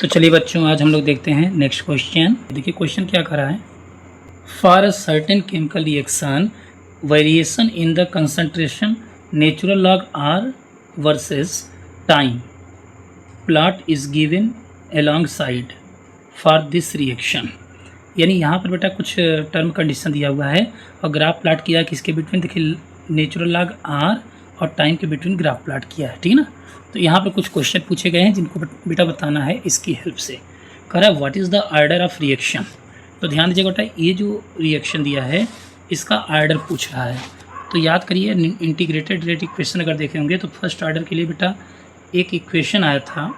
तो चलिए बच्चों, आज हम लोग देखते हैं नेक्स्ट क्वेश्चन। देखिए क्वेश्चन क्या कर रहा है। For a certain chemical reaction variation in the concentration natural log are versus time plot is given along side for this reaction. यानी यहाँ पर बेटा कुछ टर्म कंडीशन दिया हुआ है और ग्राफ प्लॉट किया है किसके बिटवीन। देखिए नेचुरल लॉग आर और टाइम के बिटवीन ग्राफ प्लॉट किया है, ठीक है ना। तो यहाँ पर कुछ क्वेश्चन पूछे गए हैं जिनको बेटा बताना है इसकी हेल्प से। कह रहा है what is the order of reaction. तो ध्यान दीजिएगा बेटा, ये जो रिएक्शन दिया है इसका ऑर्डर पूछ रहा है। तो याद करिए इंटीग्रेटेड रेट इक्वेशन अगर देखे होंगे तो फर्स्ट ऑर्डर के लिए बेटा एक इक्वेशन आया था,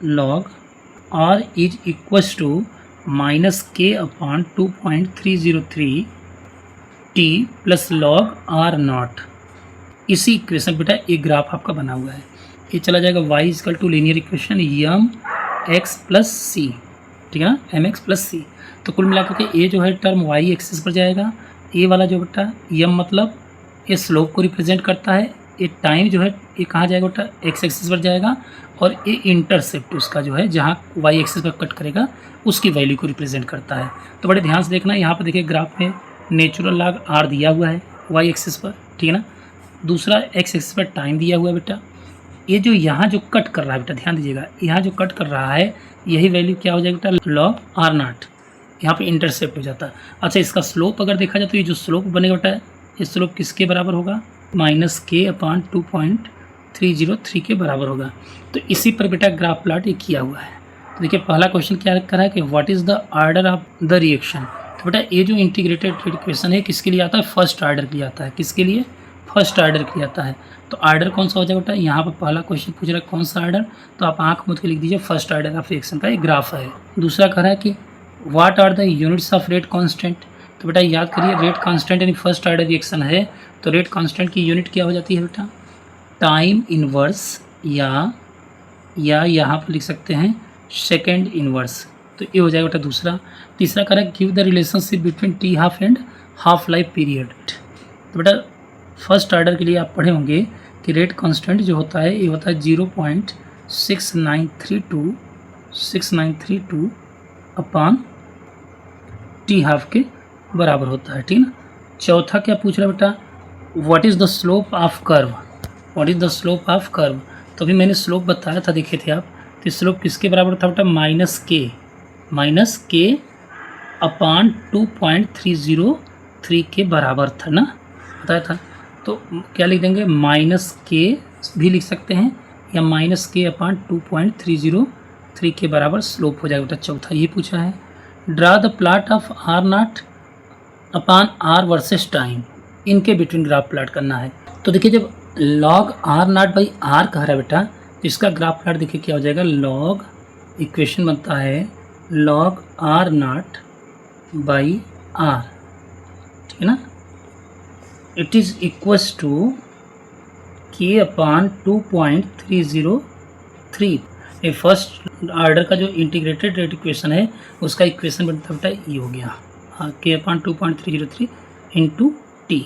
log R is equals to -k/2.303 T plus log R naught. इसी इक्वेशन बेटा एक ग्राफ आपका बना हुआ है। ये चला जाएगा y equal to linear equation mx plus c, ठीक है ना, mx प्लस सी। तो कुल मिलाकर के ये जो है टर्म y एक्सिस पर जाएगा। ये वाला जो बेटा m मतलब ये स्लोप को रिप्रेजेंट करता है। ये टाइम जो है ये कहाँ जाएगा बेटा, x एक्सिस पर जाएगा। और ये इंटरसेप्ट उसका जो है जहाँ y एक्सिस पर कट करेगा उसकी वैल्यू को रिप्रेजेंट करता है। तो बड़े ध्यान से देखना, यहाँ पर देखिए ग्राफ में नेचुरल लॉग r दिया हुआ है y एक्सिस पर, ठीक है ना। दूसरा x एक्सिस पर टाइम दिया हुआ है बेटा। ये जो यहाँ जो कट कर रहा है बेटा, ध्यान दीजिएगा, यहाँ जो कट कर रहा है यही वैल्यू क्या हो जाएगा बेटा, लॉग आर नॉट। यहाँ पे इंटरसेप्ट हो जाता है। अच्छा, इसका स्लोप अगर देखा जाए तो ये जो स्लोप बनेगा बेटा, ये स्लोप किसके बराबर होगा, -k/2.303 के बराबर होगा। तो इसी पर बेटा ग्राफ प्लॉट ये किया हुआ है। तो देखिए पहला क्वेश्चन क्या कर रहा है कि what is the order of the reaction. तो बेटा ये जो इंटीग्रेटेड इक्वेशन है किसके लिए आता है, फर्स्ट ऑर्डर के लिए आता है। किसके लिए, फर्स्ट ऑर्डर के लिए आता है। तो ऑर्डर कौन सा हो जाएगा बेटा, यहाँ पर पहला क्वेश्चन पूछ रहा है कौन सा ऑर्डर, तो आप आंख मूंद के लिख दीजिए फर्स्ट ऑर्डर ऑफ रिएक्शन का एक ग्राफ है। दूसरा कह रहा है कि what are the units of rate constant. तो बेटा याद करिए रेट कांस्टेंट यानी फर्स्ट ऑर्डर रिएक्शन है तो रेट कांस्टेंट की यूनिट क्या हो जाती है बेटा, टाइम इनवर्स या यहाँ पर लिख सकते हैं सेकेंड इनवर्स। तो ये हो जाएगा बेटा दूसरा। तीसरा कह रहा है give the relationship between T half and half life period. तो बेटा फर्स्ट ऑर्डर के लिए आप पढ़े होंगे कि रेट कांस्टेंट जो होता है ये होता है 0.6932 अपॉन टी हाफ के बराबर होता है, ठीक ना। चौथा क्या पूछ रहा है बेटा, what is the slope of curve. What is the slope of curve. तो अभी मैंने स्लोप बताया था, देखे थे आप। तो स्लोप किसके बराबर था बेटा, -k अपॉन 2.303 के बराबर था ना, बताया था। तो क्या लिख देंगे, -k भी लिख सकते हैं या -k अपॉन 2.303 के बराबर स्लोप हो जाएगा बेटा। चौथा ये पूछा है। Draw the plot of R naught upon R versus time, इनके बिटवीन ग्राफ प्लॉट करना है। तो देखिए जब log R naught by R कह रहा है बेटा तो इसका ग्राफ प्लॉट देखिए क्या हो जाएगा, लॉग इक्वेशन बनता है log R naught by R, ठीक है ना। It is equals to k upon 2.303। ये फर्स्ट ऑर्डर का जो इंटीग्रेटेड रेट इक्वेशन है उसका इक्वेशन बनता बेटा ये हो गया, हाँ, k अपॉन 2.303 इंटू टी।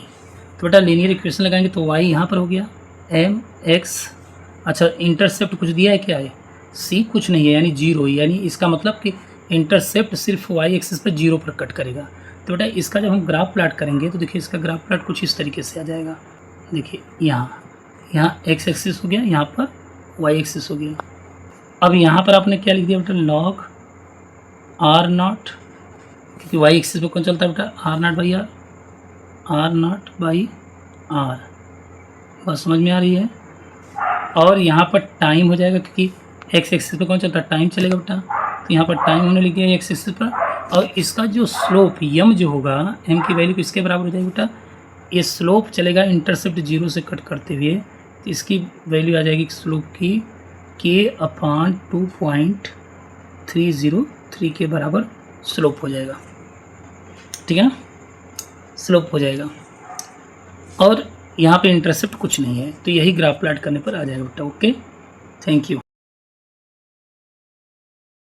तो बेटा लीनियर इक्वेशन लगाएंगे तो y यहाँ पर हो गया mx। अच्छा इंटरसेप्ट कुछ दिया है क्या है, c कुछ नहीं है यानी 0, यानी इसका मतलब कि इंटरसेप्ट सिर्फ y एक्सिस पर 0 पर कट करेगा। तो बेटा इसका जब हम ग्राफ प्लॉट करेंगे तो देखिए इसका ग्राफ प्लॉट कुछ इस तरीके से आ जाएगा। देखिए यहाँ x एक्सिस हो गया, यहाँ पर y एक्सिस हो गया। अब यहाँ पर आपने क्या लिख दिया बेटा, लॉग आर नॉट, क्योंकि y एक्सिस पर कौन चलता है बेटा, आर नॉट बाई आर। बात समझ में आ रही है। और यहाँ पर टाइम हो जाएगा क्योंकि x एक्सिस पर कौन चलता है, टाइम चलेगा बेटा। तो यहाँ पर टाइम हमने लिख दिया x एक्सिस पर। और इसका जो स्लोप m जो होगा, m की वैल्यू किसके बराबर हो जाएगी बेटा, ये स्लोप चलेगा इंटरसेप्ट 0 से कट करते हुए। तो इसकी वैल्यू आ जाएगी स्लोप की k अपॉन 2.303 के बराबर स्लोप हो जाएगा, ठीक है ना, स्लोप हो जाएगा। और यहाँ पे इंटरसेप्ट कुछ नहीं है तो यही ग्राफ प्लॉट करने पर आ जाएगा बेटा। Okay, thank you.